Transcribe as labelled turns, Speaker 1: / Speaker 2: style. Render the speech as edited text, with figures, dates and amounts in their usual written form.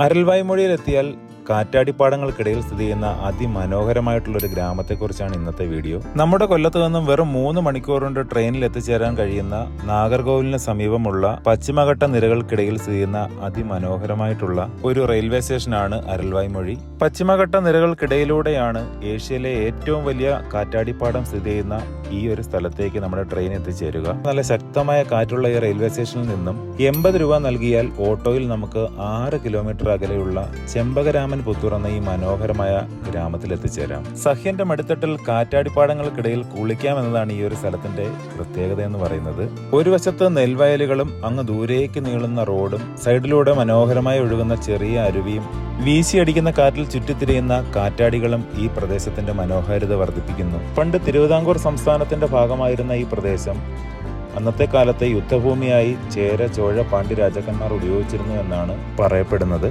Speaker 1: അരൽവായ്മൊഴിയിലെത്തിയാൽ കാറ്റാടിപ്പാടങ്ങൾക്കിടയിൽ സ്ഥിതി ചെയ്യുന്ന അതിമനോഹരമായിട്ടുള്ള ഒരു ഗ്രാമത്തെക്കുറിച്ചാണ് ഇന്നത്തെ വീഡിയോ. നമ്മുടെ കൊല്ലത്ത് നിന്നും വെറും 3 മണിക്കൂർ കൊണ്ട് ട്രെയിനിൽ എത്തിച്ചേരാൻ കഴിയുന്ന നാഗർകോവിലിന് സമീപമുള്ള പശ്ചിമഘട്ട നിരകൾക്കിടയിൽ സ്ഥിതി ചെയ്യുന്ന അതിമനോഹരമായിട്ടുള്ള ഒരു റെയിൽവേ സ്റ്റേഷനാണ് അരൽവായ്മൊഴി. പശ്ചിമഘട്ട നിരകൾക്കിടയിലൂടെയാണ് ഏഷ്യയിലെ ഏറ്റവും വലിയ കാറ്റാടിപ്പാടം സ്ഥിതി ചെയ്യുന്ന ഈ ഒരു സ്ഥലത്തേക്ക് നമ്മുടെ ട്രെയിൻ എത്തിച്ചേരുക. നല്ല ശക്തമായ കാറ്റുള്ള ഈ റെയിൽവേ സ്റ്റേഷനിൽ നിന്നും 80 രൂപ നൽകിയാൽ ഓട്ടോയിൽ നമുക്ക് 6 കിലോമീറ്റർ അകലെയുള്ള ചെമ്പകരാമൻ പുത്തൂർ എന്ന ഈ മനോഹരമായ ഗ്രാമത്തിൽ എത്തിച്ചേരാം. സഹ്യന്റെ മടിത്തട്ടിൽ കാറ്റാടിപ്പാടങ്ങൾക്കിടയിൽ കുളിക്കാമെന്നതാണ് ഈ ഒരു സ്ഥലത്തിന്റെ പ്രത്യേകത എന്ന് പറയുന്നത്. ഒരു വശത്ത് നെൽവയലുകളും അങ്ങ് ദൂരേക്ക് നീളുന്ന റോഡും സൈഡിലൂടെ മനോഹരമായി ഒഴുകുന്ന ചെറിയ അരുവിയും വീശിയടിക്കുന്ന കാറ്റിൽ ചുറ്റിത്തിരിയുന്ന കാറ്റാടികളും ഈ പ്രദേശത്തിന്റെ മനോഹാരിത വർദ്ധിപ്പിക്കുന്നു. പണ്ട് തിരുവിതാംകൂർ സംസ്ഥാനത്തിന്റെ ഭാഗമായിരുന്ന ഈ പ്രദേശം അന്നത്തെ കാലത്തെ യുദ്ധഭൂമിയായി ചേര, ചോഴ, പാണ്ഡ്യ രാജാക്കന്മാർ ഉപയോഗിച്ചിരുന്നു എന്നാണ് പറയപ്പെടുന്നത്.